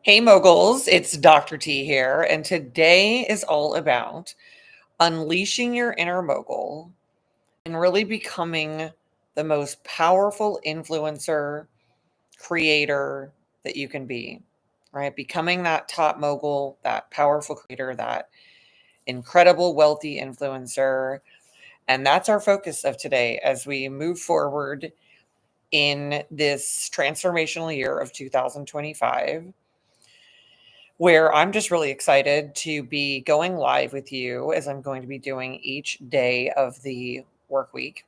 Hey, moguls, it's Dr. T here, and today is all about unleashing your inner mogul and really becoming the most powerful influencer, creator that you can be, right? Becoming that top mogul, that powerful creator, that incredible, wealthy influencer. And that's our focus of today as we move forward in this transformational year of 2025. Where I'm just really excited to be going live with you as I'm going to be doing each day of the work week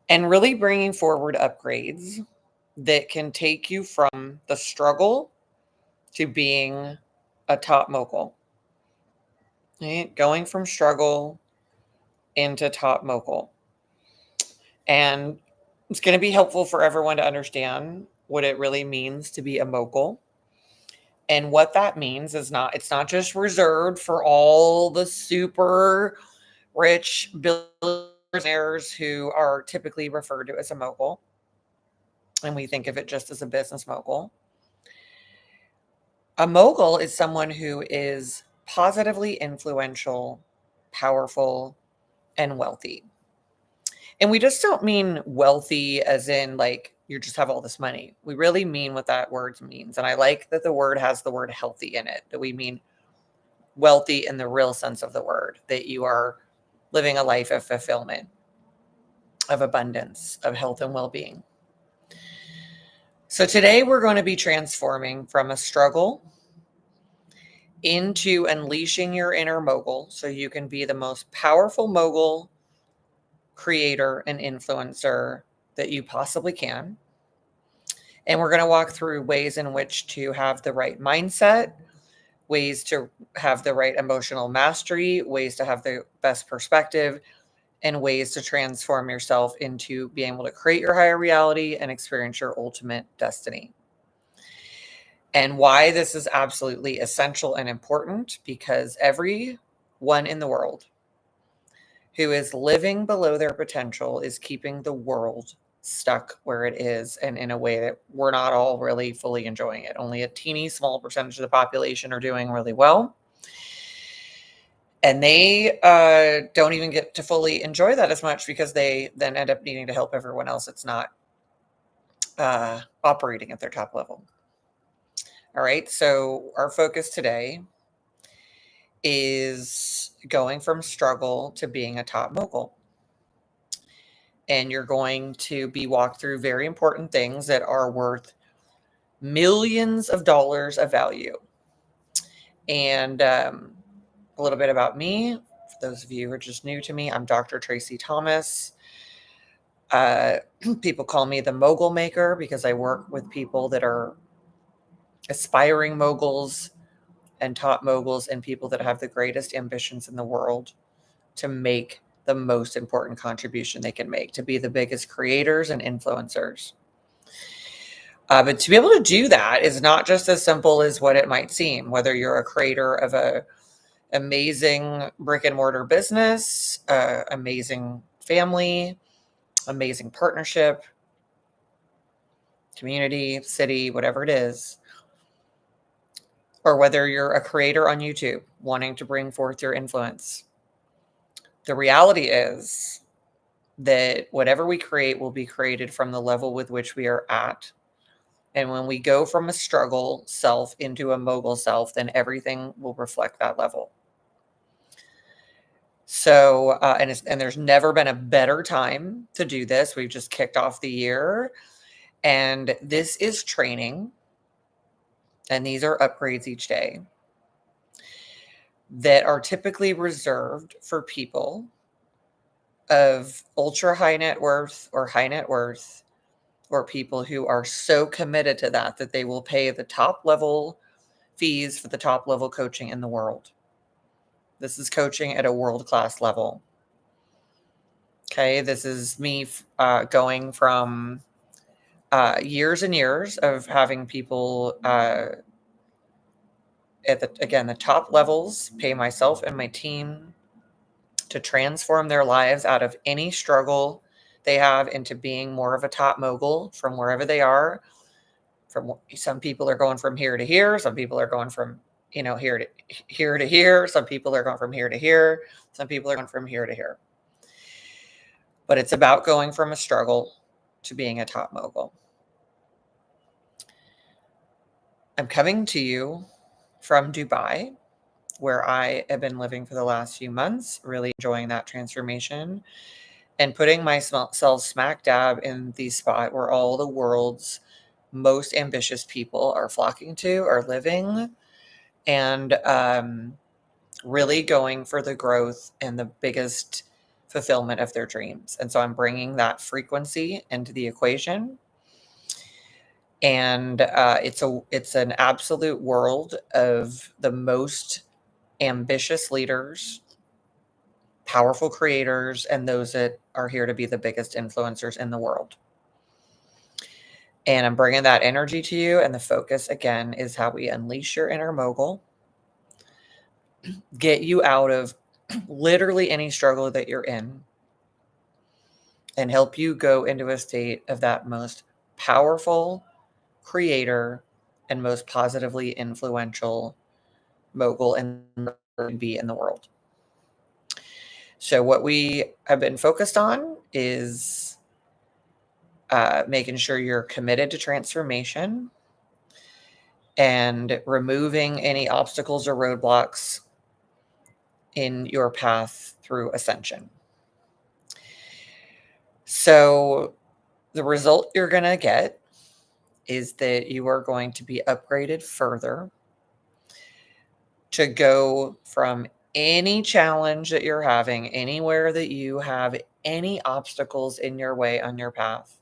and really bringing forward upgrades that can take you from the struggle to being a top mogul. Right? Going from struggle into top mogul. And it's going to be helpful for everyone to understand what it really means to be a mogul. And what that means is it's not just reserved for all the super rich billionaires who are typically referred to as a mogul. And we think of it just as a business mogul. A mogul is someone who is positively influential, powerful, and wealthy. And we just don't mean wealthy as in like you just have all this money. We really mean what that word means. And I like that the word has the word healthy in it, that we mean wealthy in the real sense of the word, that you are living a life of fulfillment, of abundance, of health and well-being. So today we're going to be transforming from a struggle into unleashing your inner mogul so you can be the most powerful mogul, creator, and influencer that you possibly can. And we're going to walk through ways in which to have the right mindset, ways to have the right emotional mastery, ways to have the best perspective, and ways to transform yourself into being able to create your higher reality and experience your ultimate destiny. And why this is absolutely essential and important, because everyone in the world who is living below their potential is keeping the world stuck where it is and in a way that we're not all really fully enjoying it. Only a teeny small percentage of the population are doing really well. And they don't even get to fully enjoy that as much because they then end up needing to help everyone else that's not operating at their top level. All right. So our focus today is going from struggle to being a top mogul. And you're going to be walked through very important things that are worth millions of dollars of value. And a little bit about me. For those of you who are just new to me, I'm Dr. Tracy Thomas. People call me the mogul maker because I work with people that are aspiring moguls and top moguls and people that have the greatest ambitions in the world to make the most important contribution they can make, to be the biggest creators and influencers. But to be able to do that is not just as simple as what it might seem, whether you're a creator of a amazing brick and mortar business, amazing family, amazing partnership, community, city, whatever it is, or whether you're a creator on YouTube wanting to bring forth your influence. The reality is that whatever we create will be created from the level with which we are at. And when we go from a struggle self into a mogul self, then everything will reflect that level. So, and there's never been a better time to do this. We've just kicked off the year, and this is training, and these are upgrades each day that are typically reserved for people of ultra high net worth or high net worth, or people who are so committed to that they will pay the top level fees for the top level coaching in the world. This is coaching at a world-class level. Okay, this is me going from years and years of having people at the top levels pay myself and my team to transform their lives out of any struggle they have into being more of a top mogul from wherever they are from some people are going from here to here. Some people are going from, here to here to here. Some people are going from here to here. Some people are going from here to here. But it's about going from a struggle to being a top mogul. I'm coming to you from Dubai, where I have been living for the last few months, really enjoying that transformation and putting myself smack dab in the spot where all the world's most ambitious people are flocking to, are living, and really going for the growth and the biggest fulfillment of their dreams. And so I'm bringing that frequency into the equation. And it's an absolute world of the most ambitious leaders, powerful creators, and those that are here to be the biggest influencers in the world. And I'm bringing that energy to you. And the focus, again, is how we unleash your inner mogul, get you out of literally any struggle that you're in, and help you go into a state of that most powerful creator and most positively influential mogul and be in the world. So what we have been focused on is making sure you're committed to transformation and removing any obstacles or roadblocks in your path through ascension. So the result you're going to get is that you are going to be upgraded further to go from any challenge that you're having, anywhere that you have any obstacles in your way on your path,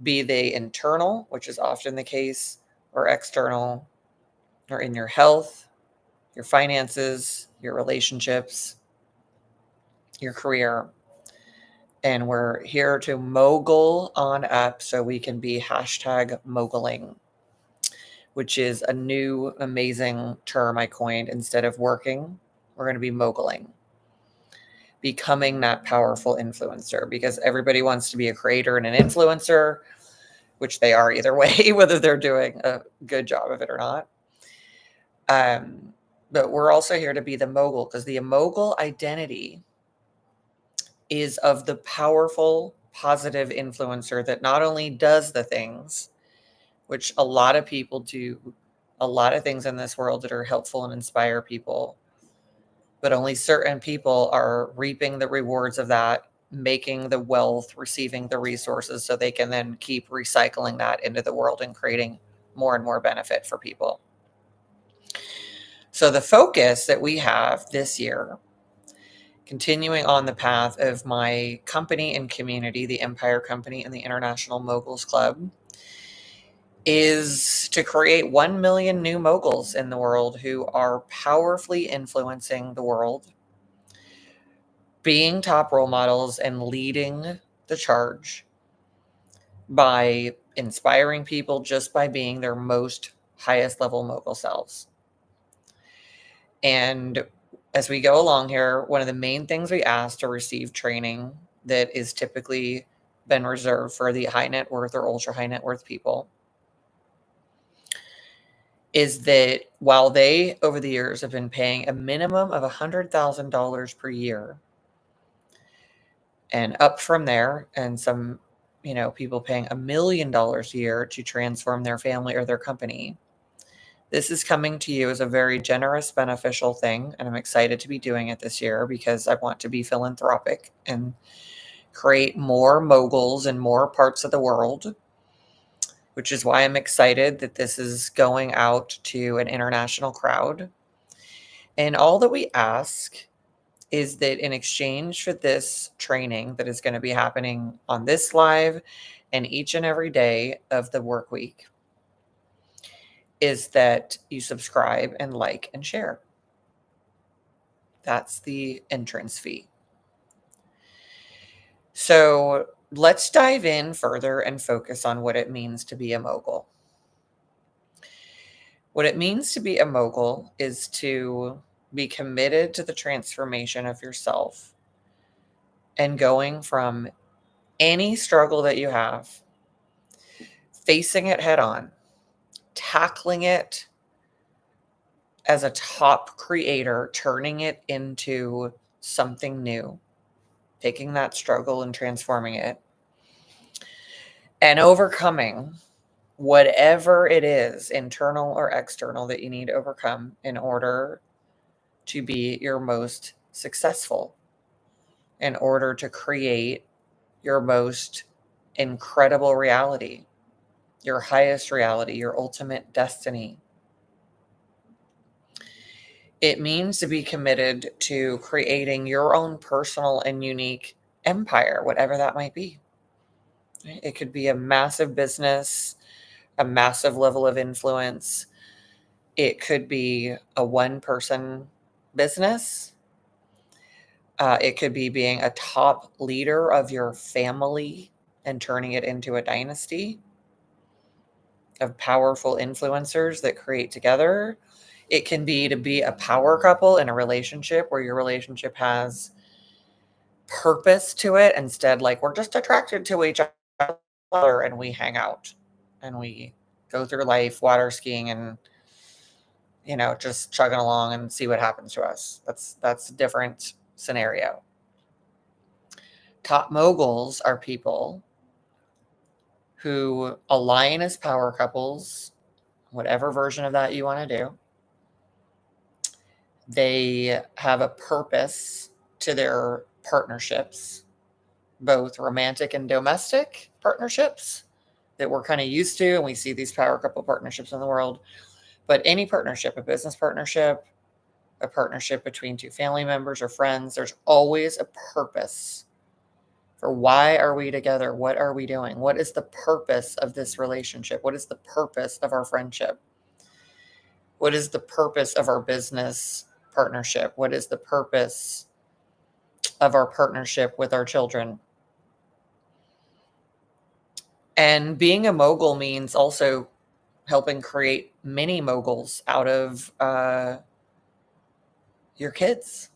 be they internal, which is often the case, or external, or in your health, your finances, your relationships, your career. And we're here to mogul on up so we can be #moguling, which is a new amazing term I coined. Instead of working, we're going to be moguling, becoming that powerful influencer, because everybody wants to be a creator and an influencer, which they are either way, whether they're doing a good job of it or not. But we're also here to be the mogul, because the mogul identity is of the powerful, positive influencer that not only does the things, which a lot of people do, a lot of things in this world that are helpful and inspire people, but only certain people are reaping the rewards of that, making the wealth, receiving the resources, so they can then keep recycling that into the world and creating more and more benefit for people. So the focus that we have this year, continuing on the path of my company and community, the Empire Company and the International Moguls Club, is to create 1 million new moguls in the world who are powerfully influencing the world, being top role models and leading the charge by inspiring people just by being their most highest level mogul selves. And as we go along here, one of the main things we ask to receive training that is typically been reserved for the high net worth or ultra high net worth people is that while they, over the years, have been paying a minimum of $100,000 per year, and up from there, and some, people paying $1 million a year to transform their family or their company, this is coming to you as a very generous, beneficial thing. And I'm excited to be doing it this year because I want to be philanthropic and create more moguls in more parts of the world, which is why I'm excited that this is going out to an international crowd. And all that we ask is that in exchange for this training that is going to be happening on this live and each and every day of the work week, is that you subscribe and like and share. That's the entrance fee. So let's dive in further and focus on what it means to be a mogul. What it means to be a mogul is to be committed to the transformation of yourself and going from any struggle that you have facing it head on, tackling it as a top creator, turning it into something new, taking that struggle and transforming it, and overcoming whatever it is, internal or external, that you need to overcome in order to be your most successful, in order to create your most incredible reality, your highest reality, your ultimate destiny. It means to be committed to creating your own personal and unique empire, whatever that might be. It could be a massive business, a massive level of influence. It could be a one-person business. It could be being a top leader of your family and turning it into a dynasty of powerful influencers that create together. It can be to be a power couple in a relationship where your relationship has purpose to it, instead like we're just attracted to each other and we hang out and we go through life water skiing and just chugging along and see what happens to us. That's a different scenario. Top moguls are people who align as power couples, whatever version of that you want to do. They have a purpose to their partnerships, both romantic and domestic partnerships that we're kind of used to. And we see these power couple partnerships in the world. But any partnership, a business partnership, a partnership between two family members or friends, there's always a purpose for why are we together? What are we doing? What is the purpose of this relationship? What is the purpose of our friendship? What is the purpose of our business partnership? What is the purpose of our partnership with our children? And being a mogul means also helping create mini moguls out of your kids.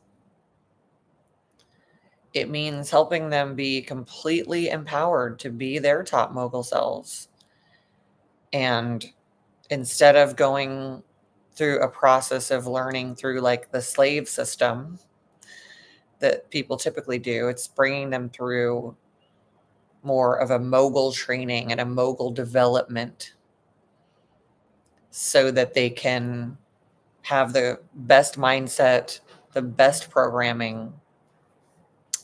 It means helping them be completely empowered to be their top mogul selves. And instead of going through a process of learning through like the slave system that people typically do, it's bringing them through more of a mogul training and a mogul development so that they can have the best mindset, the best programming,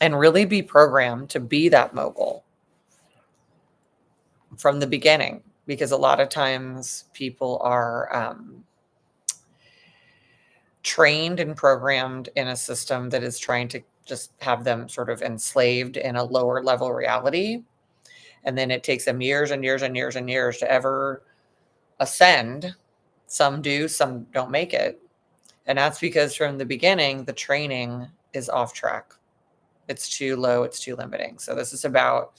and really be programmed to be that mogul from the beginning. Because a lot of times people are trained and programmed in a system that is trying to just have them sort of enslaved in a lower level reality. And then it takes them years and years and years and years to ever ascend. Some do, some don't make it. And that's because from the beginning, the training is off track. It's too low, it's too limiting. So this is about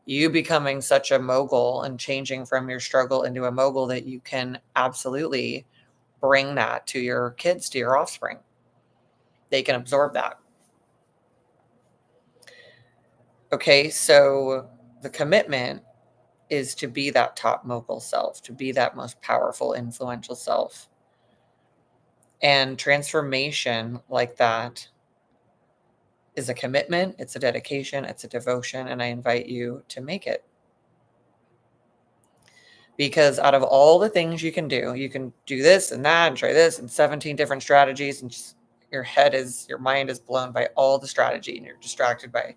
you becoming such a mogul and changing from your struggle into a mogul that you can absolutely bring that to your kids, to your offspring. They can absorb that. Okay, so the commitment is to be that top mogul self, to be that most powerful, influential self. And transformation like that is a commitment, it's a dedication, it's a devotion, and I invite you to make it. Because out of all the things you can do this and that and try this and 17 different strategies, and just your mind is blown by all the strategy and you're distracted by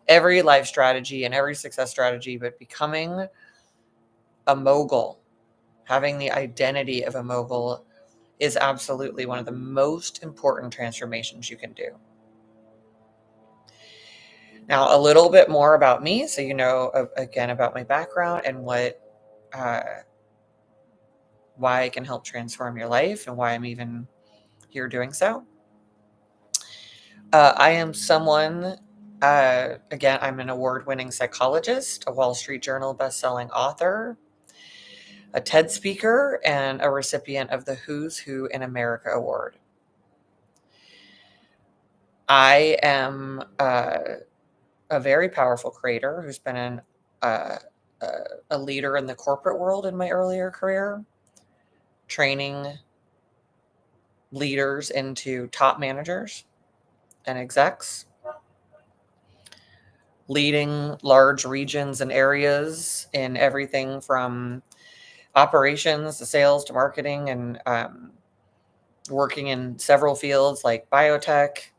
every life strategy and every success strategy. But becoming a mogul, having the identity of a mogul, is absolutely one of the most important transformations you can do. Now, a little bit more about me, so you know, again, about my background and why I can help transform your life and why I'm even here doing so. I am someone, again, I'm an award-winning psychologist, a Wall Street Journal bestselling author, a TED speaker, and a recipient of the Who's Who in America Award. I am a very powerful creator who's been in a leader in the corporate world in my earlier career, training leaders into top managers and execs, leading large regions and areas in everything from operations to sales to marketing, and working in several fields like biotech,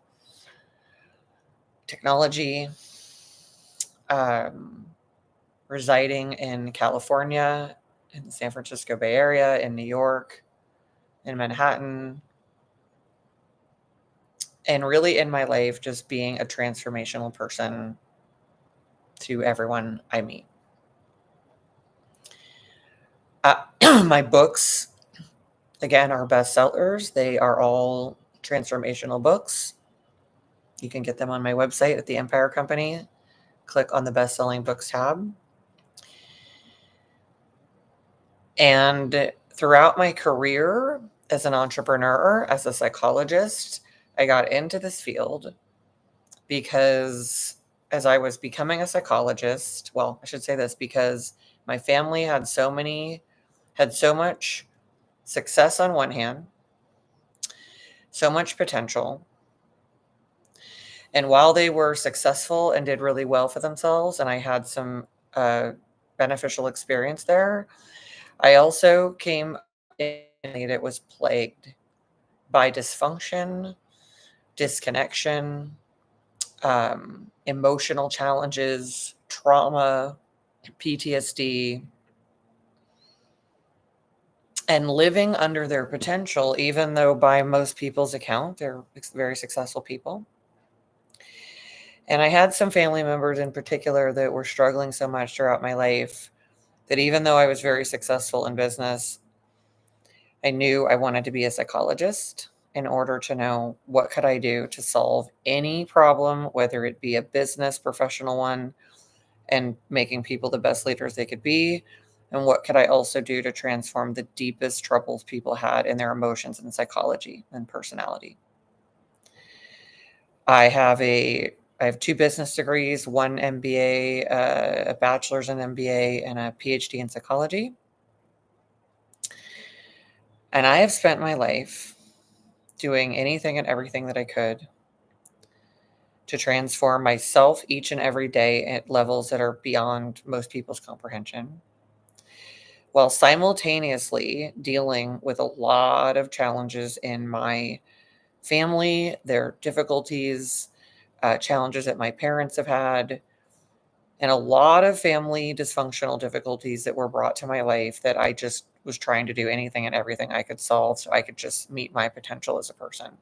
technology, residing in California, in the San Francisco Bay Area, in New York, in Manhattan, and really in my life, just being a transformational person to everyone I meet. My books, again, are bestsellers. They are all transformational books. You can get them on my website at the Empire Company. Click on the best-selling books tab. And throughout my career as an entrepreneur, as a psychologist, I got into this field because as I was becoming a psychologist, well, I should say this, because my family had so much success on one hand, so much potential. And while they were successful and did really well for themselves, and I had some beneficial experience there, I also came in that was plagued by dysfunction, disconnection, emotional challenges, trauma, PTSD, and living under their potential, even though by most people's account, they're very successful people. And I had some family members in particular that were struggling so much throughout my life that even though I was very successful in business, I knew I wanted to be a psychologist in order to know what could I do to solve any problem, whether it be a business, professional one, and making people the best leaders they could be. And what could I also do to transform the deepest troubles people had in their emotions and psychology and personality? I have 2 business degrees, one MBA, a bachelor's in MBA, and a PhD in psychology. And I have spent my life doing anything and everything that I could to transform myself each and every day at levels that are beyond most people's comprehension, while simultaneously dealing with a lot of challenges in my family, their difficulties, challenges that my parents have had, and a lot of family dysfunctional difficulties that were brought to my life that I just was trying to do anything and everything I could solve so I could just meet my potential as a person.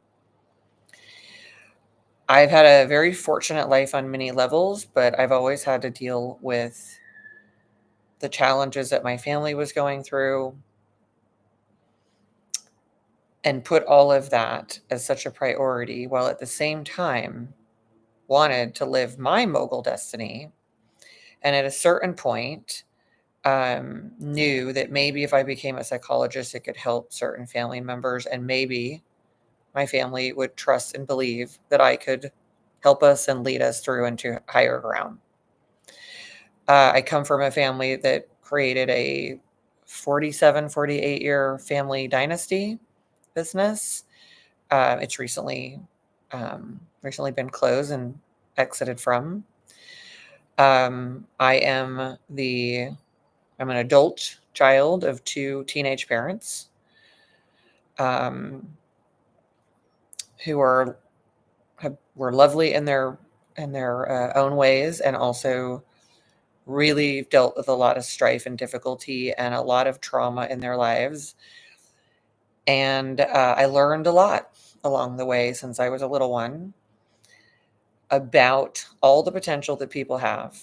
I've had a very fortunate life on many levels, but I've always had to deal with the challenges that my family was going through and put all of that as such a priority, while at the same time wanted to live my mogul destiny. And at a certain point, knew that maybe if I became a psychologist, it could help certain family members, and maybe my family would trust and believe that I could help us and lead us through into higher ground. I come from a family that created a 48-year family dynasty business. It's recently been closed and exited from. I am I'm an adult child of 2 teenage parents, um, who were lovely in their own ways, and also really dealt with a lot of strife and difficulty and a lot of trauma in their lives. And I learned a lot along the way since I was a little one about all the potential that people have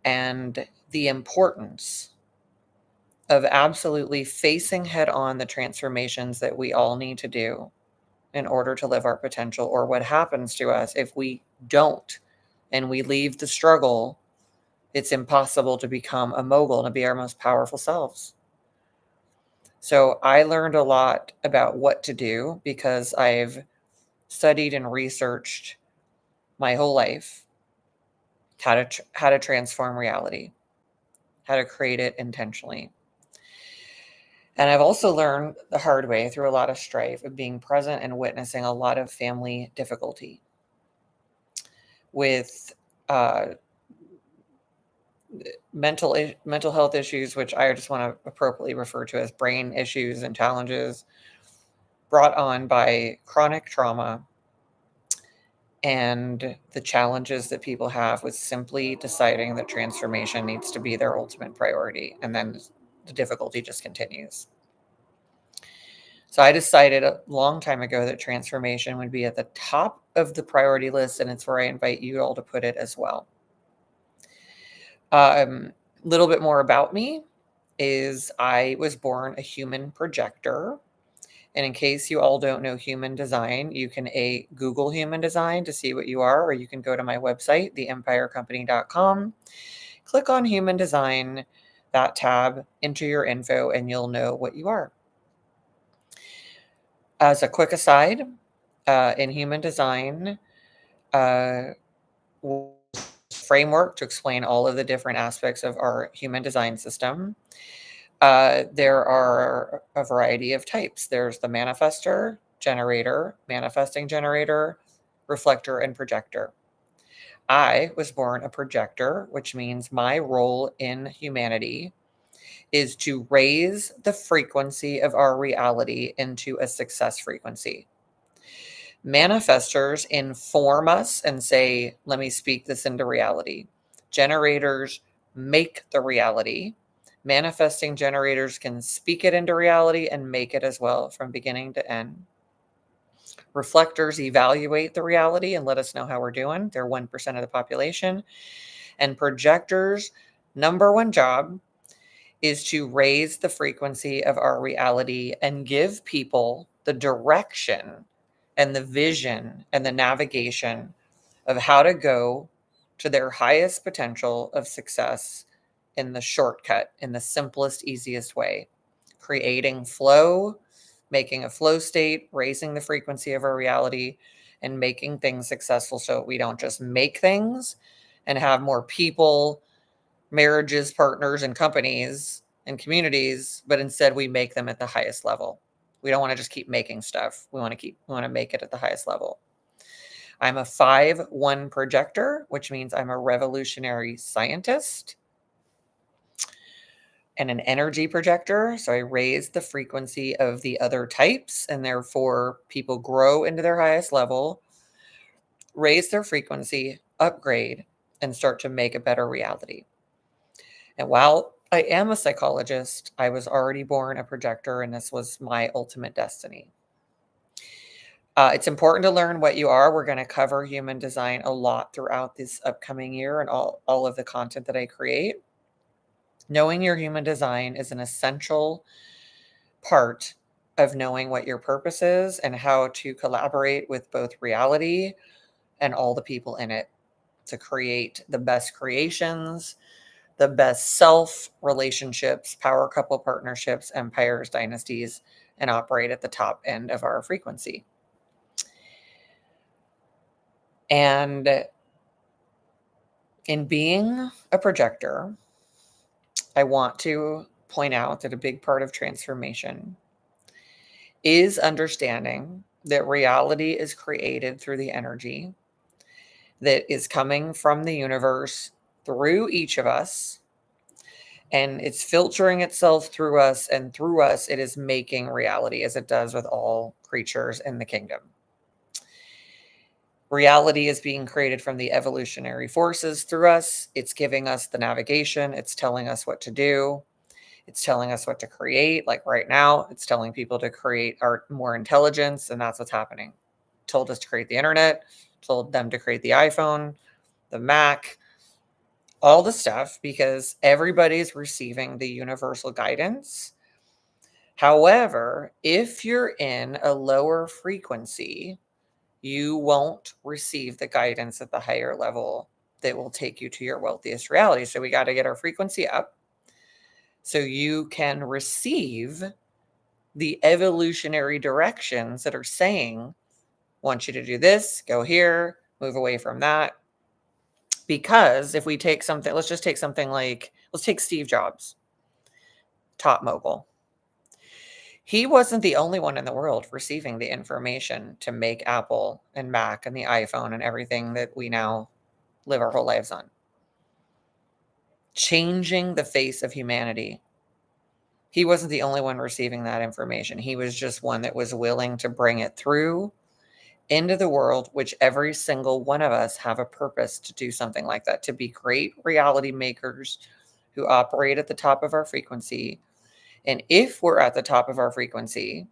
and the importance of absolutely facing head on the transformations that we all need to do in order to live our potential, or what happens to us if we don't and we leave the struggle. It's impossible to become a mogul and to be our most powerful selves. So I learned a lot about what to do because I've studied and researched my whole life how to transform reality. how to create it intentionally. And I've also learned the hard way through a lot of strife of being present and witnessing a lot of family difficulty with uh, mental health issues, which I just want to appropriately refer to as brain issues and challenges brought on by chronic trauma and the challenges that people have with simply deciding that transformation needs to be their ultimate priority. And then the difficulty just continues. So I decided a long time ago that transformation would be at the top of the priority list, and it's where I invite you all to put it as well. Little bit more about me is I was born a human projector. And in case you all don't know human design, you can Google human design to see what you are, or you can go to my website, theempirecompany.com, click on human design, that tab, enter your info, and you'll know what you are. As a quick aside, in human design, framework to explain all of the different aspects of our human design system. There are a variety of types. There's the manifestor, generator, manifesting generator, reflector, and projector. I was born a projector, which means my role in humanity is to raise the frequency of our reality into a success frequency. Manifestors inform us and say, let me speak this into reality. Generators make the reality. Manifesting generators can speak it into reality and make it as well from beginning to end. Reflectors evaluate the reality and let us know how we're doing. They're 1% of the population. And projectors' number one job is to raise the frequency of our reality and give people the direction and the vision and the navigation of how to go to their highest potential of success in the shortcut, in the simplest, easiest way, creating flow, making a flow state, raising the frequency of our reality, and making things successful so we don't just make things and have more people, marriages, partners, and companies and communities, but instead we make them at the highest level. We don't want to just keep making stuff. We want to make it at the highest level. I'm a 5-1 projector, which means I'm a revolutionary scientist and an energy projector. So I raise the frequency of the other types, and therefore people grow into their highest level, raise their frequency, upgrade, and start to make a better reality. And while I am a psychologist, I was already born a projector, and this was my ultimate destiny. It's important to learn what you are. We're going to cover human design a lot throughout this upcoming year and all of the content that I create. Knowing your human design is an essential part of knowing what your purpose is and how to collaborate with both reality and all the people in it to create the best creations, the best self relationships, power couple partnerships, empires, dynasties, and operate at the top end of our frequency. And in being a projector, I want to point out that a big part of transformation is understanding that reality is created through the energy that is coming from the universe through each of us, and it's filtering itself through us, and through us it is making reality, as it does with all creatures in the kingdom. Reality is being created from the evolutionary forces through us. It's giving us the navigation. It's telling us what to do. It's telling us what to create. Like right now, it's telling people to create more intelligence, and that's what's happening. Told us to create the internet, told them to create the iPhone, the Mac, all the stuff, because everybody's receiving the universal guidance. However, if you're in a lower frequency, you won't receive the guidance at the higher level that will take you to your wealthiest reality. So we got to get our frequency up so you can receive the evolutionary directions that are saying, want you to do this, go here, move away from that. Because if we take something, let's just take something like Let's take Steve Jobs, top mogul. He wasn't the only one in the world receiving the information to make Apple and Mac and the iPhone and everything that we now live our whole lives on. Changing the face of humanity. He wasn't the only one receiving that information. He was just one that was willing to bring it through into the world, which every single one of us have a purpose to do something like that, to be great reality makers who operate at the top of our frequency. And if we're at the top of our frequency,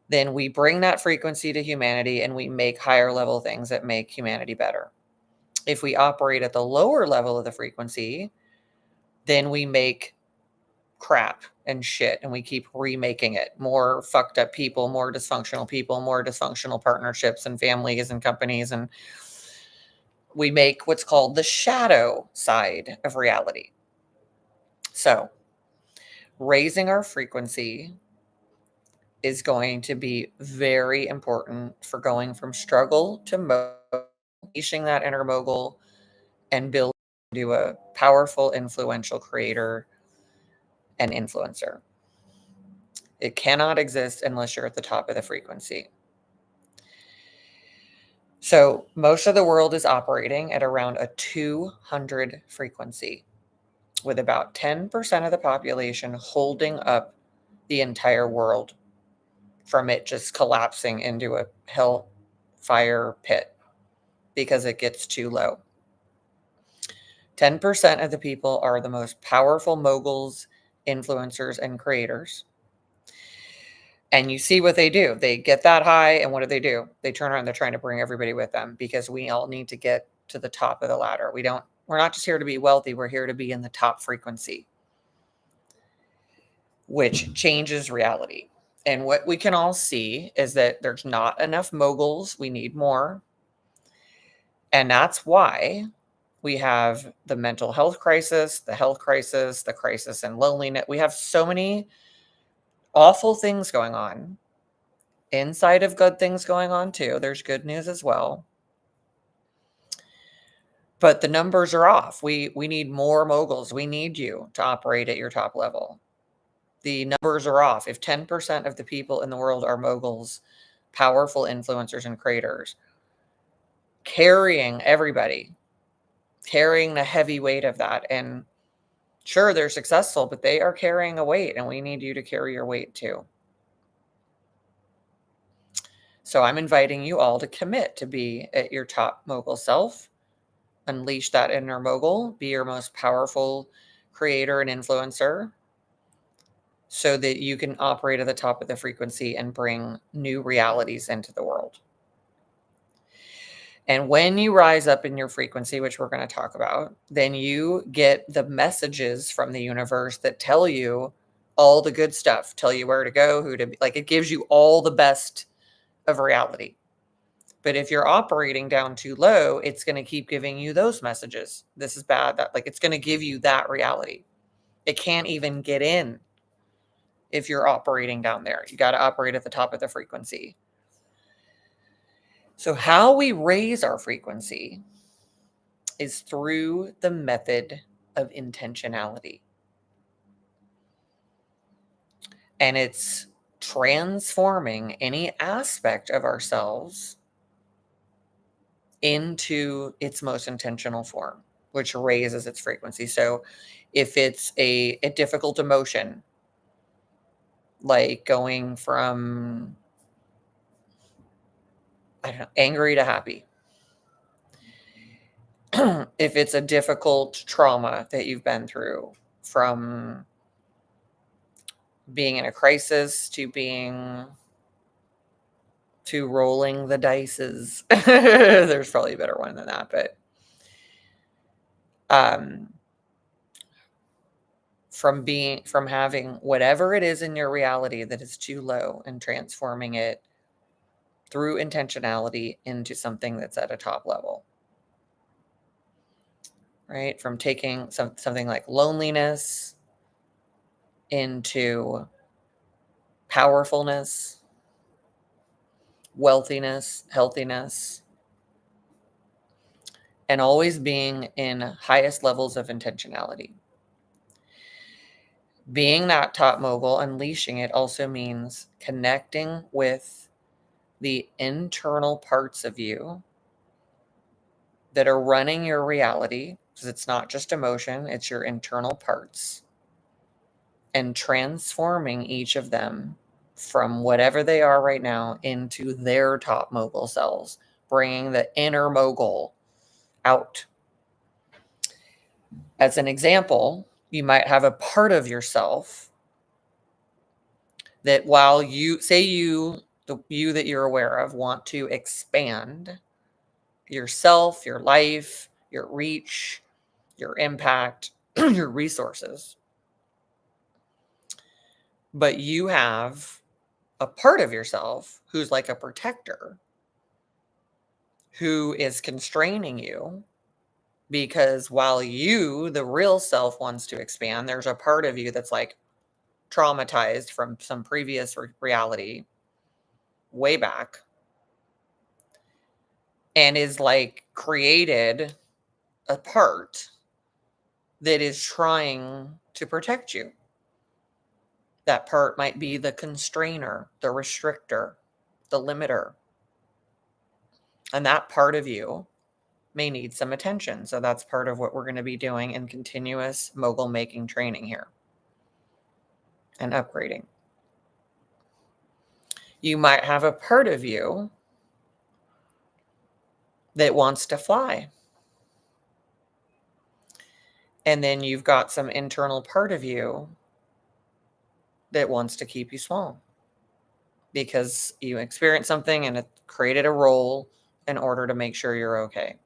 then we bring that frequency to humanity and we make higher level things that make humanity better. If we operate at the lower level of the frequency, then we make crap and shit and we keep remaking it. More fucked up people, more dysfunctional partnerships and families and companies. And we make what's called the shadow side of reality. So raising our frequency is going to be very important for going from struggle to unleashing that inner mogul and building into a powerful, influential creator and influencer. It cannot exist unless you're at the top of the frequency. So most of the world is operating at around a 200 frequency, with about 10% of the population holding up the entire world from it just collapsing into a hellfire pit because it gets too low. 10% of the people are the most powerful moguls, influencers, and creators. And you see what they do. They get that high, and what do? They turn around, they're trying to bring everybody with them because we all need to get to the top of the ladder. We're not just here to be wealthy, we're here to be in the top frequency, which changes reality. And what we can all see is that there's not enough moguls. We need more. And that's why we have the mental health crisis, the health crisis, the crisis in loneliness. We have so many awful things going on inside of good things going on too. There's good news as well. But the numbers are off. We need more moguls. We need you to operate at your top level. The numbers are off. If 10% of the people in the world are moguls, powerful influencers and creators, carrying everybody, carrying the heavy weight of that. And sure, they're successful, but they are carrying a weight, and we need you to carry your weight too. So I'm inviting you all to commit to be at your top mogul self, unleash that inner mogul, be your most powerful creator and influencer so that you can operate at the top of the frequency and bring new realities into the world. And when you rise up in your frequency, which we're going to talk about, then you get the messages from the universe that tell you all the good stuff, tell you where to go, who to be. Like, it gives you all the best of reality. But if you're operating down too low, it's going to keep giving you those messages. This is bad. That, like, it's going to give you that reality. It can't even get in if you're operating down there. You got to operate at the top of the frequency. So how we raise our frequency is through the method of intentionality. And it's transforming any aspect of ourselves into its most intentional form, which raises its frequency. So if it's a difficult emotion, like going from, I don't know, angry to happy. If it's a difficult trauma that you've been through, from being in a crisis to rolling the dices. There's probably a better one than that, but from having whatever it is in your reality that is too low and transforming it through intentionality into something that's at a top level. Right? From taking something like loneliness into powerfulness, wealthiness, healthiness, and always being in highest levels of intentionality. Being that top mogul, unleashing it also means connecting with the internal parts of you that are running your reality, because it's not just emotion, it's your internal parts, and transforming each of them from whatever they are right now into their top mogul selves, bringing the inner mogul out. As an example, you might have a part of yourself that, while you say the you that you're aware of want to expand yourself, your life, your reach, your impact, your resources, but you have a part of yourself who's like a protector, who is constraining you, because while you, the real self, wants to expand, there's a part of you that's like traumatized from some previous reality way back, and is like created a part that is trying to protect you. That part might be the constrainer, the restrictor, the limiter. And that part of you may need some attention. So that's part of what we're going to be doing in continuous mogul making training here and upgrading. You might have a part of you that wants to fly. And then you've got some internal part of you that wants to keep you small, because you experienced something and it created a role in order to make sure you're okay.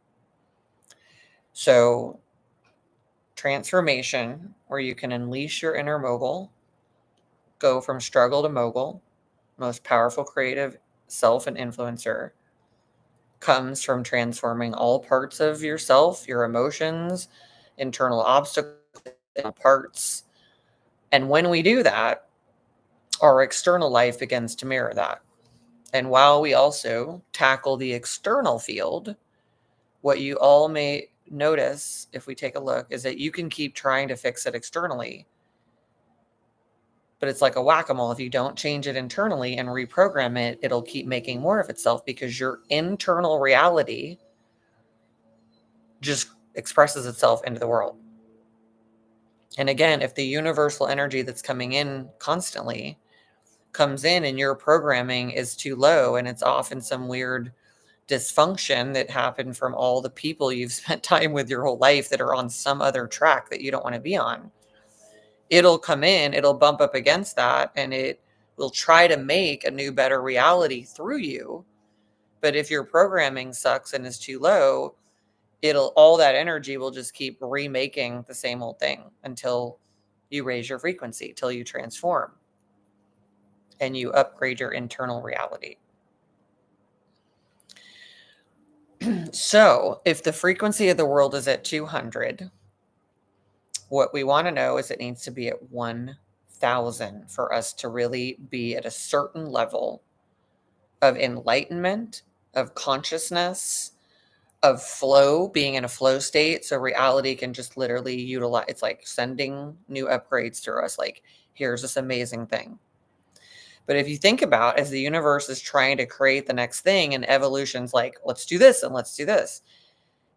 So transformation, where you can unleash your inner mogul, go from struggle to mogul, most powerful creative self and influencer, comes from transforming all parts of yourself, your emotions, internal obstacles, parts. And when we do that, our external life begins to mirror that. And while we also tackle the external field, what you all may notice, if we take a look, is that you can keep trying to fix it externally, but it's like a whack-a-mole. If you don't change it internally and reprogram it, it'll keep making more of itself, because your internal reality just expresses itself into the world. And again, if the universal energy that's coming in constantly comes in and your programming is too low, and it's often some weird dysfunction that happened from all the people you've spent time with your whole life that are on some other track that you don't want to be on, it'll come in, it'll bump up against that, and it will try to make a new, better reality through you. But if your programming sucks and is too low, all that energy will just keep remaking the same old thing until you raise your frequency, till you transform and you upgrade your internal reality. So if the frequency of the world is at 200, what we want to know is it needs to be at 1,000 for us to really be at a certain level of enlightenment, of consciousness, of flow, being in a flow state. So reality can just literally utilize, it's like sending new upgrades through us. Like, here's this amazing thing. But if you think about, as the universe is trying to create the next thing, and evolution's like, let's do this and let's do this.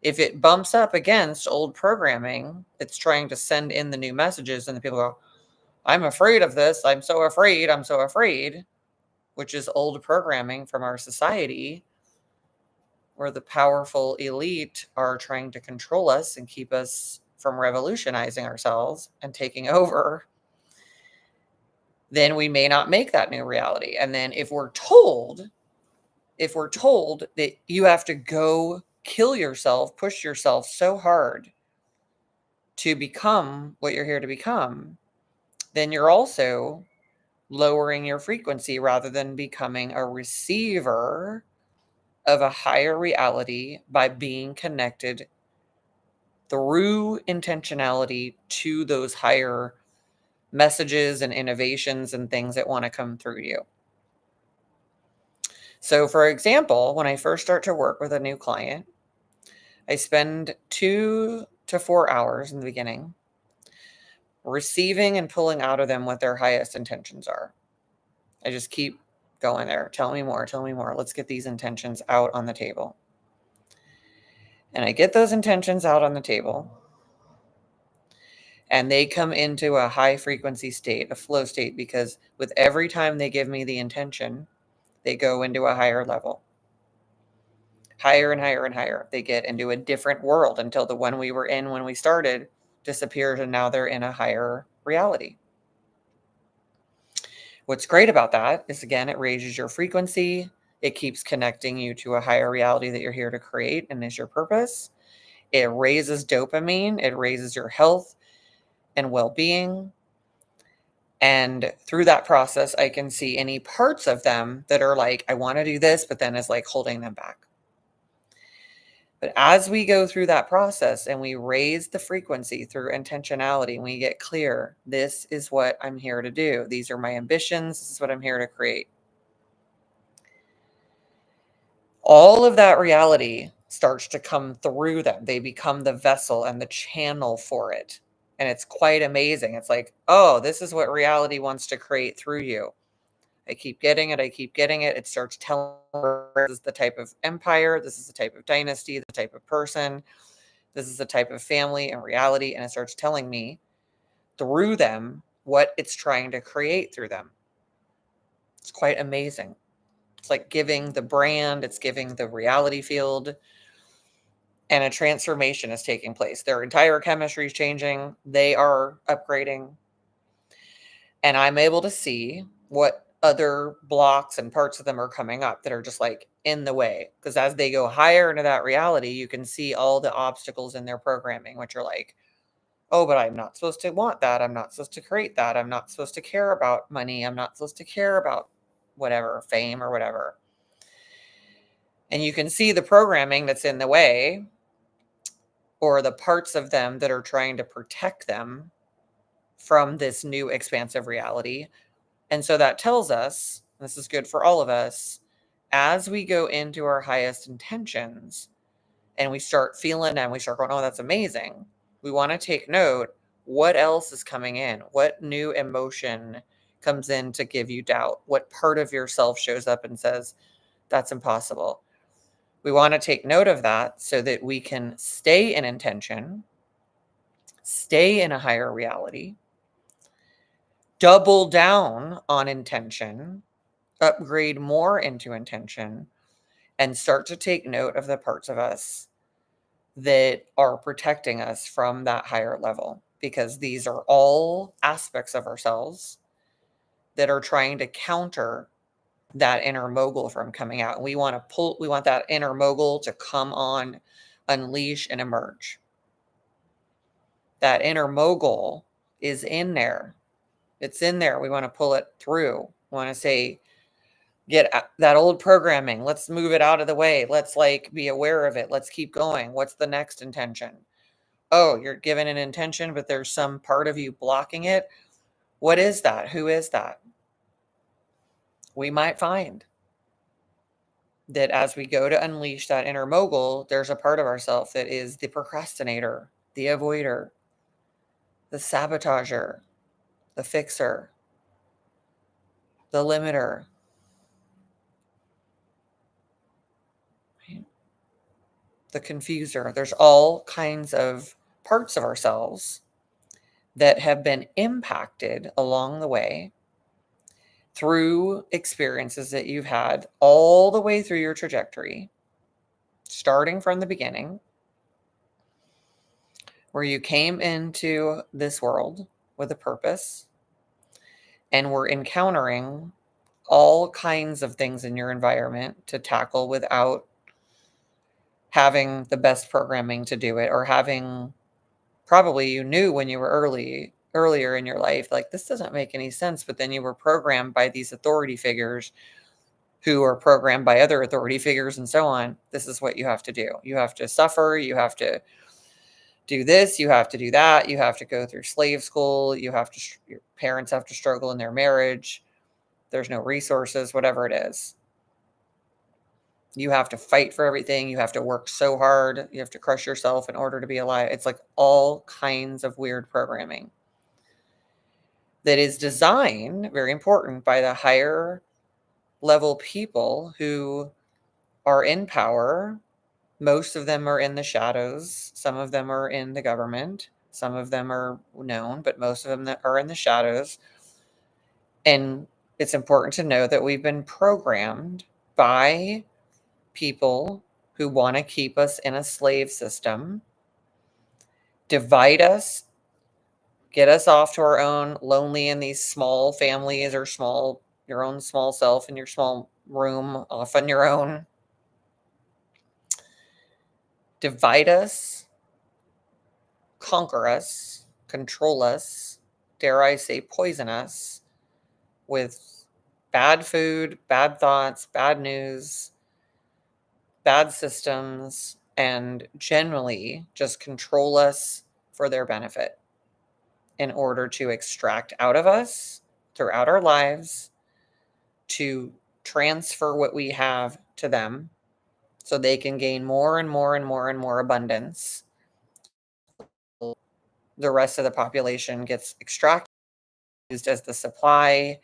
If it bumps up against old programming, it's trying to send in the new messages, and the people go, I'm afraid of this. I'm so afraid. I'm so afraid, which is old programming from our society, where the powerful elite are trying to control us and keep us from revolutionizing ourselves and taking over. Then we may not make that new reality. And then if we're told that you have to go kill yourself, push yourself so hard to become what you're here to become, then you're also lowering your frequency rather than becoming a receiver of a higher reality by being connected through intentionality to those higher messages and innovations and things that want to come through you. So, for example, when I first start to work with a new client, I spend 2 to 4 hours in the beginning receiving and pulling out of them what their highest intentions are. I just keep going there. Tell me more. Tell me more. Let's get these intentions out on the table. And I get those intentions out on the table, and they come into a high frequency state, a flow state, because with every time they give me the intention, they go into a higher level. Higher and higher and higher. They get into a different world until the one we were in when we started disappears, and now they're in a higher reality. What's great about that is, again, it raises your frequency. It keeps connecting you to a higher reality that you're here to create and is your purpose. It raises dopamine. It raises your health and well-being. And through that process, I can see any parts of them that are like, I want to do this, but then is like holding them back. But as we go through that process and we raise the frequency through intentionality, we get clear, this is what I'm here to do. These are my ambitions. This is what I'm here to create. All of that reality starts to come through them. They become the vessel and the channel for it. And it's quite amazing. It's like, oh, this is what reality wants to create through you. I keep getting it. I keep getting it. It starts telling her this is the type of empire. This is the type of dynasty, the type of person. This is the type of family and reality. And it starts telling me through them what it's trying to create through them. It's quite amazing. It's like giving the brand, it's giving the reality field, and a transformation is taking place. Their entire chemistry is changing. They are upgrading. And I'm able to see what other blocks and parts of them are coming up that are just like in the way. Because as they go higher into that reality, you can see all the obstacles in their programming, which are like, oh, but I'm not supposed to want that. I'm not supposed to create that. I'm not supposed to care about money. I'm not supposed to care about whatever, fame or whatever. And you can see the programming that's in the way, or the parts of them that are trying to protect them from this new expansive reality. And so that tells us, this is good for all of us, as we go into our highest intentions and we start feeling and we start going, oh, that's amazing. We want to take note, what else is coming in? What new emotion comes in to give you doubt? What part of yourself shows up and says, that's impossible? We want to take note of that so that we can stay in intention, stay in a higher reality, double down on intention, upgrade more into intention, and start to take note of the parts of us that are protecting us from that higher level, because these are all aspects of ourselves that are trying to counter that inner mogul from coming out. And we want that inner mogul to come on, unleash, and emerge. That inner mogul is in there. It's in there. We want to pull it through. We want to say, get that old programming. Let's move it out of the way. Let's like be aware of it. Let's keep going. What's the next intention? Oh, you're given an intention, but there's some part of you blocking it. What is that? Who is that? We might find that as we go to unleash that inner mogul, there's a part of ourselves that is the procrastinator, the avoider, the sabotager, the fixer, the limiter, right? The confuser. There's all kinds of parts of ourselves that have been impacted along the way through experiences that you've had all the way through your trajectory, starting from the beginning, where you came into this world with a purpose and were encountering all kinds of things in your environment to tackle without having the best programming to do it, or having, probably you knew when you were earlier in your life, like, this doesn't make any sense, but then you were programmed by these authority figures who are programmed by other authority figures and so on. This is what you have to do. You have to suffer. You have to do this. You have to do that. You have to go through slave school. You have to, your parents have to struggle in their marriage. There's no resources, whatever it is. You have to fight for everything. You have to work so hard. You have to crush yourself in order to be alive. It's like all kinds of weird programming. that is designed, very important, by the higher level people who are in power. Most of them are in the shadows. Some of them are in the government. Some of them are known, but most of them that are in the shadows. And it's important to know that we've been programmed by people who want to keep us in a slave system, divide us, get us off to our own, lonely in these small families or your own small self in your small room, off on your own. Divide us, conquer us, control us, dare I say, poison us with bad food, bad thoughts, bad news, bad systems, and generally just control us for their benefit in order to extract out of us throughout our lives, to transfer what we have to them so they can gain more and more and more and more abundance. The rest of the population gets extracted, used as the supply,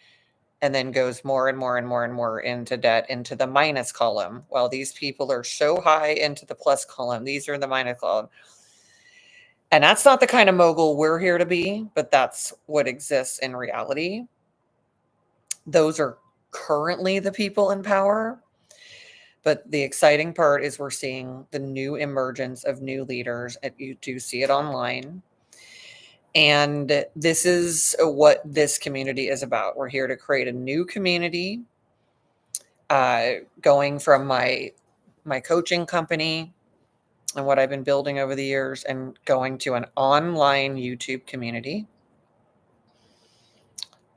and then goes more and more and more and more into debt, into the minus column. While these people are so high into the plus column, these are in the minus column. And that's not the kind of mogul we're here to be, but that's what exists in reality. Those are currently the people in power. But the exciting part is we're seeing the new emergence of new leaders, and you do see it online. And this is what this community is about. We're here to create a new community, going from my coaching company and what I've been building over the years, and going to an online YouTube community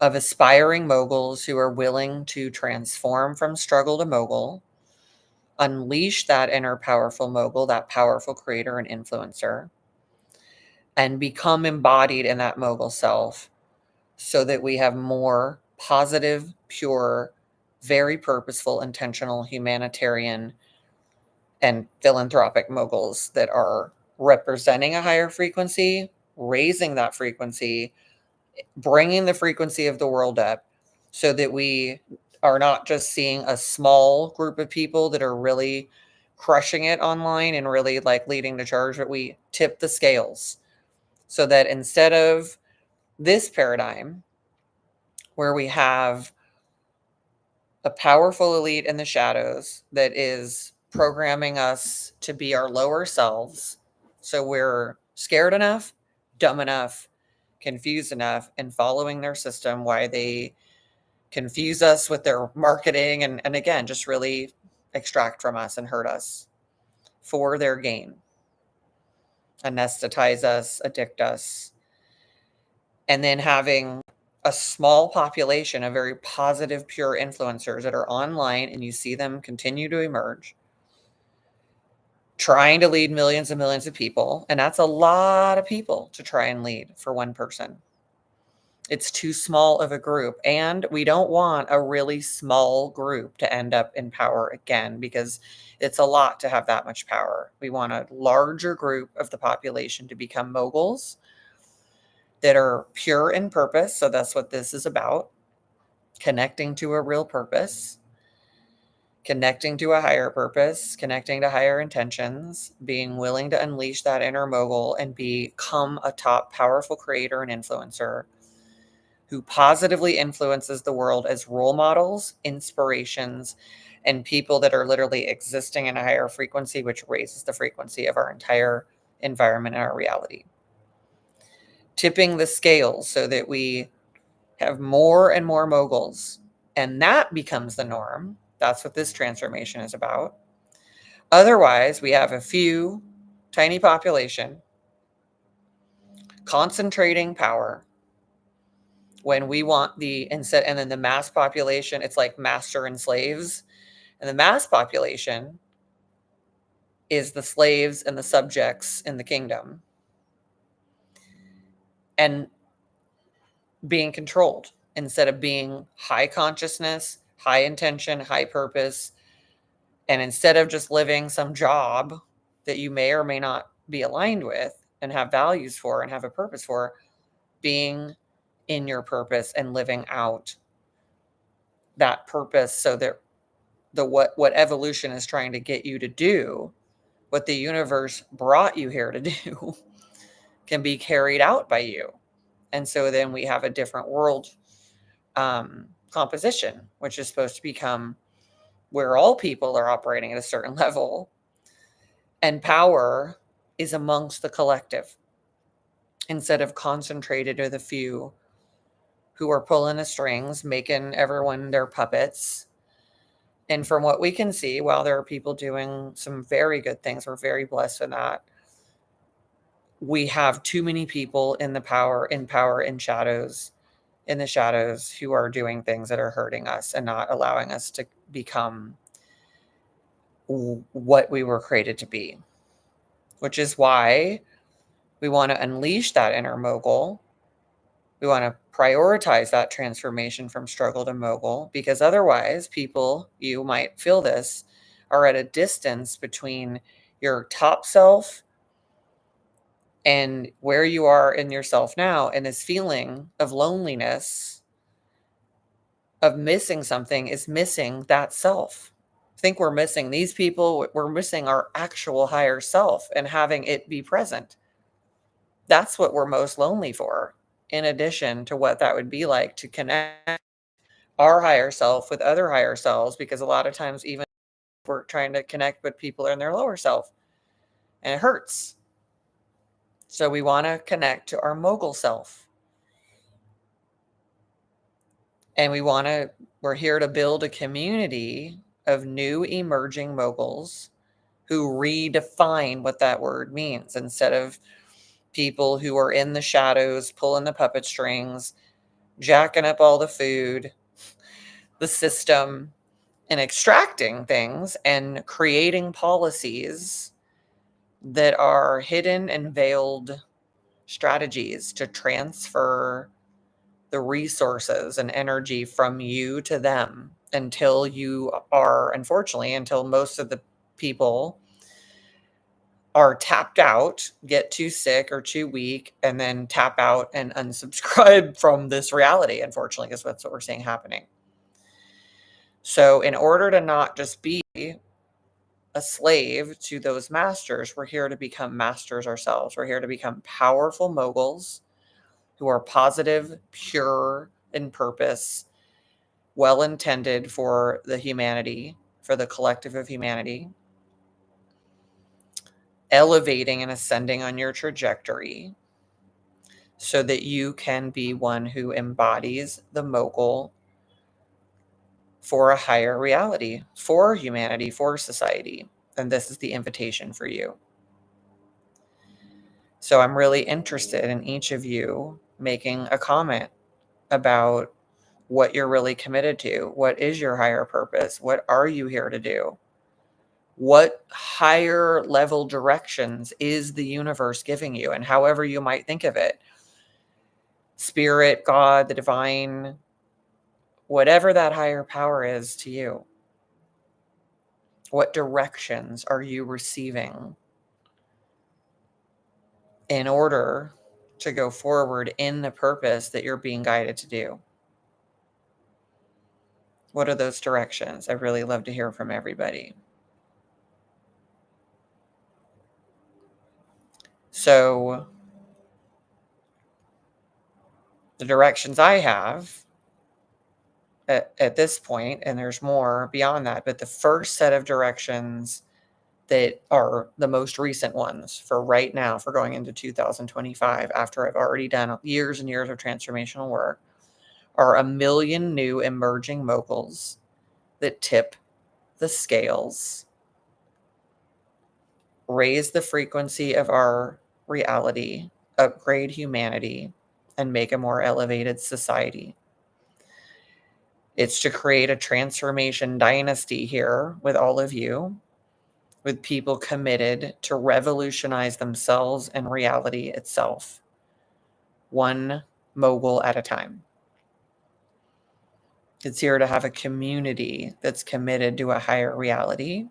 of aspiring moguls who are willing to transform from struggle to mogul, unleash that inner powerful mogul, that powerful creator and influencer, and become embodied in that mogul self so that we have more positive, pure, very purposeful, intentional, humanitarian, and philanthropic moguls that are representing a higher frequency, raising that frequency, bringing the frequency of the world up so that we are not just seeing a small group of people that are really crushing it online and really like leading the charge, but we tip the scales so that instead of this paradigm where we have a powerful elite in the shadows that is programming us to be our lower selves, so we're scared enough, dumb enough, confused enough, and following their system, why they confuse us with their marketing and again, just really extract from us and hurt us for their gain, anesthetize us, addict us, and then having a small population of very positive, pure influencers that are online, and you see them continue to emerge, trying to lead millions and millions of people. And that's a lot of people to try and lead for one person. It's too small of a group. And we don't want a really small group to end up in power again, because it's a lot to have that much power. We want a larger group of the population to become moguls that are pure in purpose. So that's what this is about. Connecting to a real purpose, connecting to a higher purpose, connecting to higher intentions, being willing to unleash that inner mogul and become a top powerful creator and influencer who positively influences the world as role models, inspirations, and people that are literally existing in a higher frequency, which raises the frequency of our entire environment and our reality. Tipping the scales so that we have more and more moguls, and that becomes the norm. That's what this transformation is about. Otherwise, we have a few tiny population concentrating power when we want and then the mass population, it's like master and slaves. And the mass population is the slaves and the subjects in the kingdom and being controlled instead of being high consciousness, high intention, high purpose. And instead of just living some job that you may or may not be aligned with and have values for and have a purpose for, being in your purpose and living out that purpose, so that what evolution is trying to get you to do, what the universe brought you here to do, can be carried out by you. And so then we have a different world composition, which is supposed to become where all people are operating at a certain level, and power is amongst the collective instead of concentrated to the few who are pulling the strings, making everyone their puppets. And from what we can see, while there are people doing some very good things, we're very blessed with that, we have too many people in the power, in the shadows, who are doing things that are hurting us and not allowing us to become what we were created to be. Which is why we want to unleash that inner mogul. We want to prioritize that transformation from struggle to mogul, because otherwise people, you might feel this, are at a distance between your top self and where you are in yourself now, and this feeling of loneliness, of missing something, is missing that self. I think we're missing these people, we're missing our actual higher self and having it be present. That's what we're most lonely for, in addition to what that would be like to connect our higher self with other higher selves, because a lot of times even we're trying to connect with people in their lower self and it hurts. So we want to connect to our mogul self. And we're here to build a community of new emerging moguls who redefine what that word means, instead of people who are in the shadows, pulling the puppet strings, jacking up all the food, the system, and extracting things and creating policies that are hidden and veiled strategies to transfer the resources and energy from you to them, until until most of the people are tapped out, get too sick or too weak, and then tap out and unsubscribe from this reality, unfortunately, because that's what we're seeing happening. So in order to not just be a slave to those masters, we're here to become masters ourselves. We're here to become powerful moguls who are positive, pure in purpose, well intended for the humanity, for the collective of humanity, elevating and ascending on your trajectory, so that you can be one who embodies the mogul for a higher reality, for humanity, for society. And this is the invitation for you. So I'm really interested in each of you making a comment about what you're really committed to. What is your higher purpose? What are you here to do? What higher level directions is the universe giving you? And however you might think of it, spirit, God, the divine, whatever that higher power is to you, what directions are you receiving in order to go forward in the purpose that you're being guided to do? What are those directions? I'd really love to hear from everybody. So the directions I have at this point, and there's more beyond that, but the first set of directions that are the most recent ones for right now, for going into 2025, after I've already done years and years of transformational work, are 1 million new emerging moguls that tip the scales, raise the frequency of our reality, upgrade humanity, and make a more elevated society. It's to create a transformation dynasty here with all of you, with people committed to revolutionize themselves and reality itself, one mogul at a time. It's here to have a community that's committed to a higher reality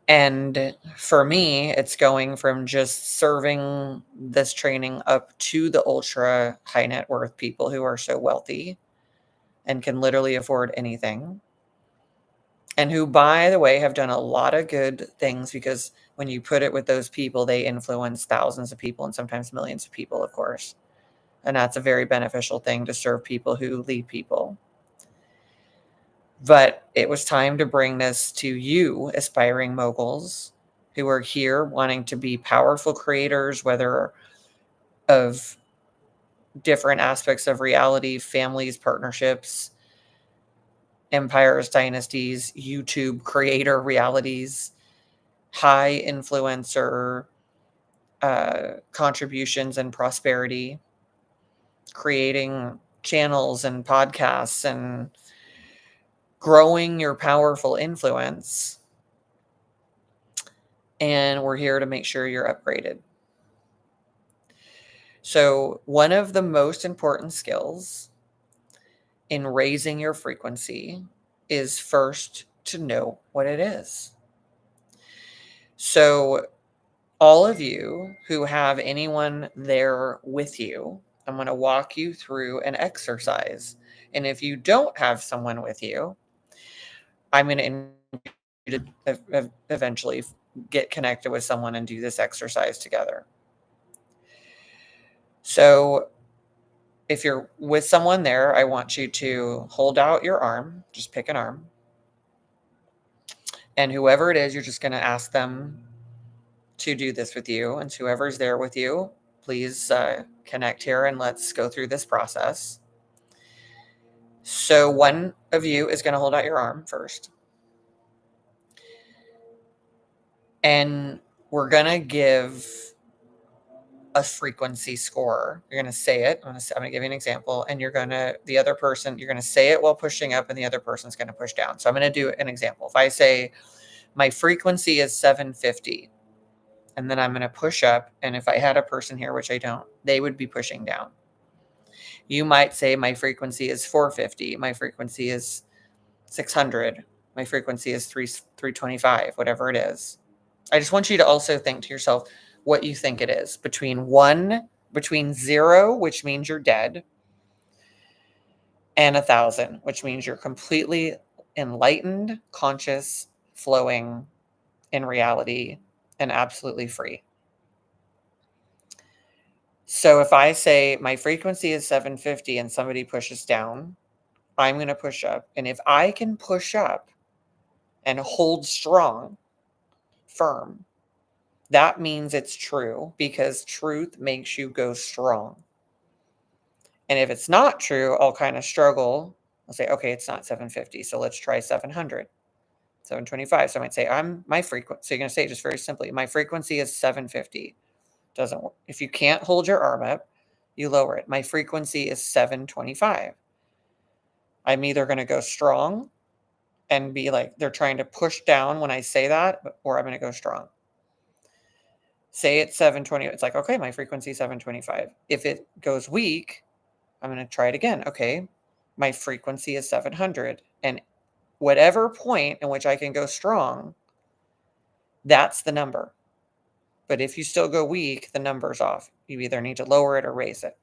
And for me, it's going from just serving this training up to the ultra high net worth people who are so wealthy and can literally afford anything. And who, by the way, have done a lot of good things, because when you put it with those people, they influence thousands of people and sometimes millions of people, of course. And that's a very beneficial thing, to serve people who lead people. But it was time to bring this to you, aspiring moguls, who are here wanting to be powerful creators, whether of different aspects of reality, families, partnerships, empires, dynasties, YouTube creator realities, high influencer contributions and prosperity, creating channels and podcasts and growing your powerful influence. And we're here to make sure you're upgraded. So, one of the most important skills in raising your frequency is first to know what it is. So, all of you who have anyone there with you, I'm going to walk you through an exercise. And if you don't have someone with you, I'm going to invite you to eventually get connected with someone and do this exercise together. So, if you're with someone there, I want you to hold out your arm, just pick an arm. And whoever it is, you're just going to ask them to do this with you. And whoever's there with you, please connect here and let's go through this process. So one of you is going to hold out your arm first. And we're going to give a frequency score. You're going to say it. I'm going to give you an example. And you're going to say it while pushing up, and the other person's going to push down. So I'm going to do an example. If I say my frequency is 750, and then I'm going to push up. And if I had a person here, which I don't, they would be pushing down. You might say my frequency is 450. My frequency is 600. My frequency is 325, whatever it is. I just want you to also think to yourself what you think it is. Between 0, which means you're dead, and 1,000, which means you're completely enlightened, conscious, flowing in reality, and absolutely free. So if I say my frequency is 750 and somebody pushes down, I'm going to push up. And if I can push up and hold strong, firm, that means it's true, because truth makes you go strong. And if it's not true, I'll kind of struggle. I'll say, okay, it's not 750. So let's try 700, 725. So I might say my frequency. So you're going to say just very simply, my frequency is 750. Doesn't work. If you can't hold your arm up, you lower it. My frequency is 725. I'm either going to go strong and be like they're trying to push down when I say that, or I'm going to go strong. Say it's 720. It's like, okay, my frequency is 725. If it goes weak, I'm going to try it again. Okay, my frequency is 700. And whatever point in which I can go strong, that's the number. But if you still go weak, the number's off. You either need to lower it or raise it.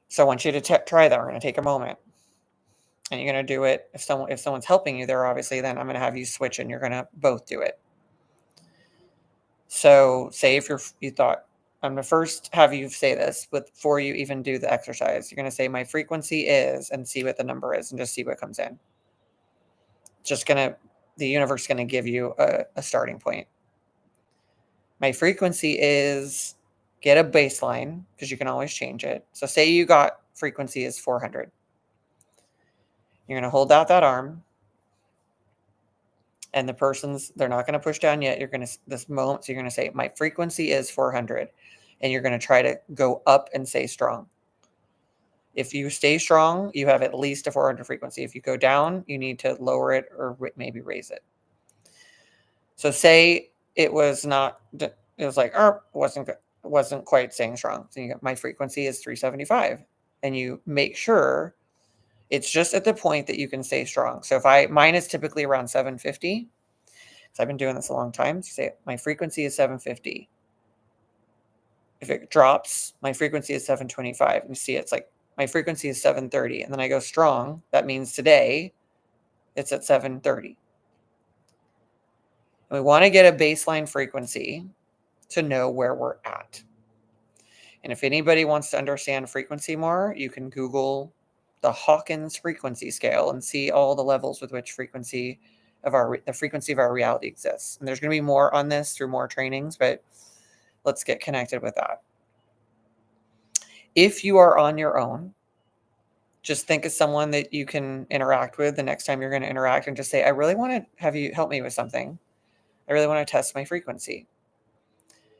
So I want you to try that. We're going to take a moment. And you're going to do it. If someone's helping you there, obviously, then I'm going to have you switch and you're going to both do it. So say if you thought, I'm going to first have you say this before you even do the exercise. You're going to say my frequency is, and see what the number is, and just see what comes in. The universe is going to give you a starting point. My frequency is, get a baseline, because you can always change it. So say you got frequency is 400. You're going to hold out that arm, and they're not going to push down yet. So you're going to say, my frequency is 400, and you're going to try to go up and stay strong. If you stay strong, you have at least a 400 frequency. If you go down, you need to lower it or maybe raise it. So say it was wasn't quite staying strong. So my frequency is 375, and you make sure it's just at the point that you can stay strong. So mine is typically around 750. So I've been doing this a long time. So say my frequency is 750. If it drops, my frequency is 725. And you see, it's like my frequency is 730. And then I go strong. That means today it's at 730. And we want to get a baseline frequency to know where we're at. And if anybody wants to understand frequency more, you can Google the Hawkins frequency scale and see all the levels with which the frequency of our reality exists. And there's going to be more on this through more trainings, but let's get connected with that. If you are on your own, just think of someone that you can interact with the next time you're going to interact and just say, I really want to have you help me with something. I really want to test my frequency.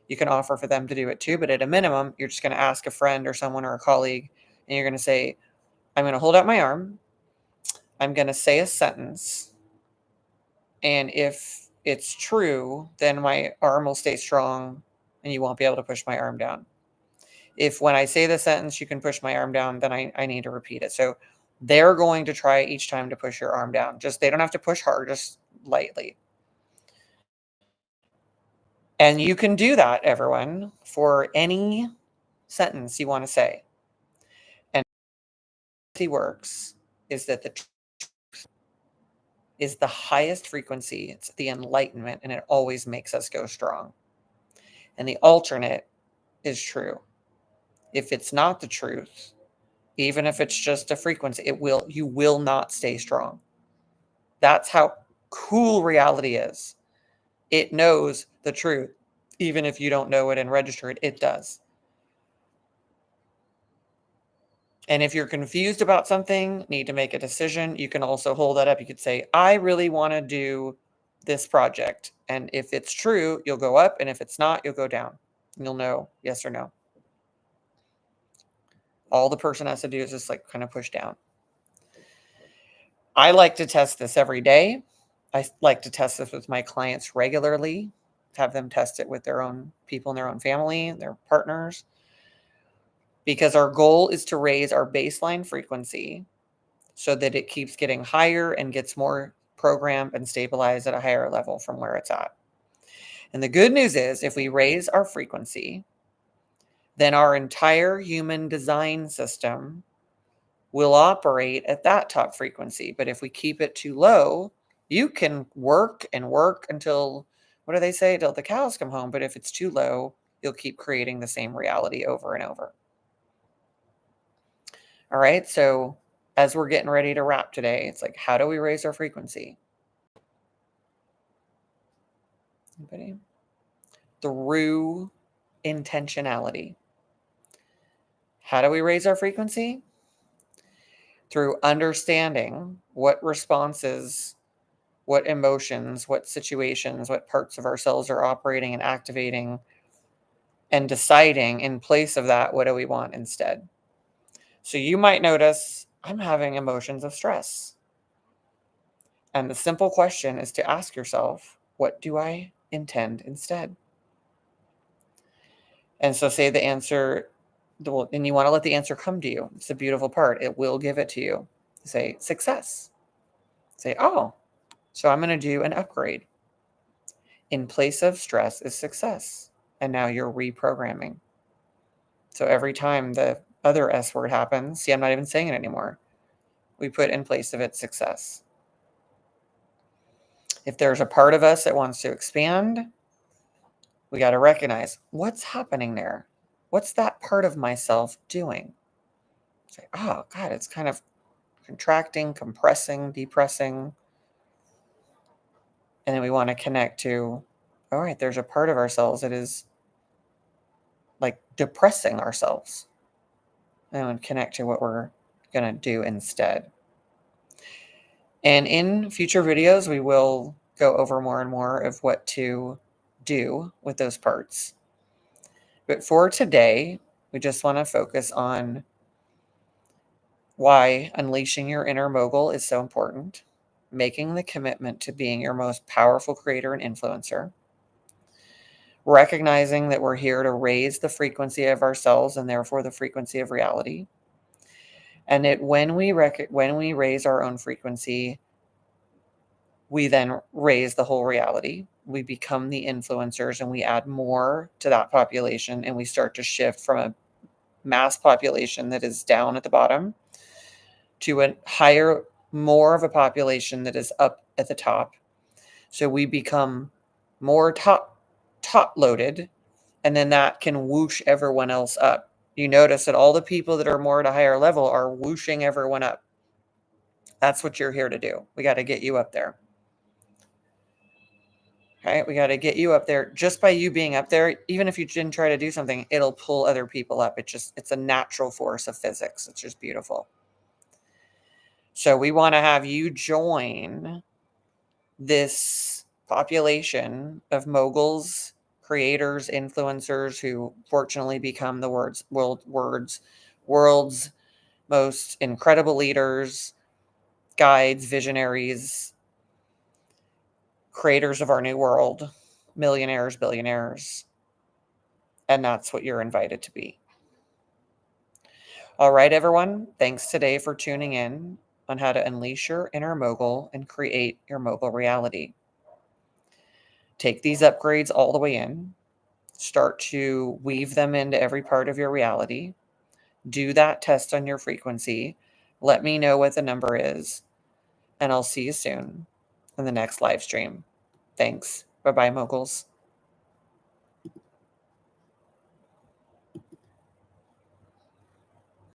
You can offer for them to do it too, but at a minimum, you're just going to ask a friend or someone or a colleague, and you're going to say, I'm going to hold out my arm. I'm going to say a sentence. And if it's true, then my arm will stay strong and you won't be able to push my arm down. If when I say the sentence, you can push my arm down, then I need to repeat it. So they're going to try each time to push your arm down. They don't have to push hard, just lightly. And you can do that, everyone, for any sentence you want to say. And it works is that the truth is the highest frequency. It's the enlightenment, and it always makes us go strong. And the alternate is true. If it's not the truth, even if it's just a frequency, you will not stay strong. That's how cool reality is. It knows the truth. Even if you don't know it and register it, it does. And if you're confused about something, need to make a decision, you can also hold that up. You could say, I really want to do this project. And if it's true, you'll go up. And if it's not, you'll go down. You'll know yes or no. All the person has to do is just like kind of push down. I like to test this every day. I like to test this with my clients regularly, have them test it with their own people in their own family, their partners, because our goal is to raise our baseline frequency so that it keeps getting higher and gets more programmed and stabilized at a higher level from where it's at. And the good news is if we raise our frequency, then our entire human design system will operate at that top frequency. But if we keep it too low, you can work and work until, what do they say, till the cows come home. But if it's too low, you'll keep creating the same reality over and over. All right. So as we're getting ready to wrap today, it's like, how do we raise our frequency? Anybody? Through intentionality. How do we raise our frequency? Through understanding what responses, what emotions, what situations, what parts of ourselves are operating and activating, and deciding in place of that, what do we want instead? So you might notice, I'm having emotions of stress. And the simple question is to ask yourself, what do I intend instead? And so say the answer, and you want to let the answer come to you. It's the beautiful part. It will give it to you. Say success. Say, oh, so I'm going to do an upgrade. In place of stress is success. And now you're reprogramming. So every time the other S word happens, see, I'm not even saying it anymore. We put in place of it success. If there's a part of us that wants to expand, we got to recognize what's happening there. What's that part of myself doing? Say, oh, God, it's kind of contracting, compressing, depressing. And then we want to connect to, all right, there's a part of ourselves that is like depressing ourselves. And connect to what we're going to do instead. And in future videos, we will go over more and more of what to do with those parts. But for today, we just want to focus on why unleashing your inner mogul is so important, making the commitment to being your most powerful creator and influencer, recognizing that we're here to raise the frequency of ourselves and therefore the frequency of reality, and that when we raise our own frequency, We then raise the whole reality. We become the influencers and we add more to that population, and we start to shift from a mass population that is down at the bottom to a higher, more of a population that is up at the top. So we become more top loaded, and then that can whoosh everyone else up. You notice that all the people that are more at a higher level are whooshing everyone up. That's what you're here to do. We got to get you up there. Okay, we got to get you up there. Just by you being up there, even if you didn't try to do something, it'll pull other people up. It's a natural force of physics. It's just beautiful. So we want to have you join this population of moguls, creators, influencers who fortunately become the world's most incredible leaders, guides, visionaries, creators of our new world, millionaires, billionaires. And that's what you're invited to be. All right, everyone. Thanks today for tuning in on how to unleash your inner mogul and create your mogul reality. Take these upgrades all the way in. Start to weave them into every part of your reality. Do that test on your frequency. Let me know what the number is. And I'll see you soon in the next live stream. Thanks. Bye-bye, moguls.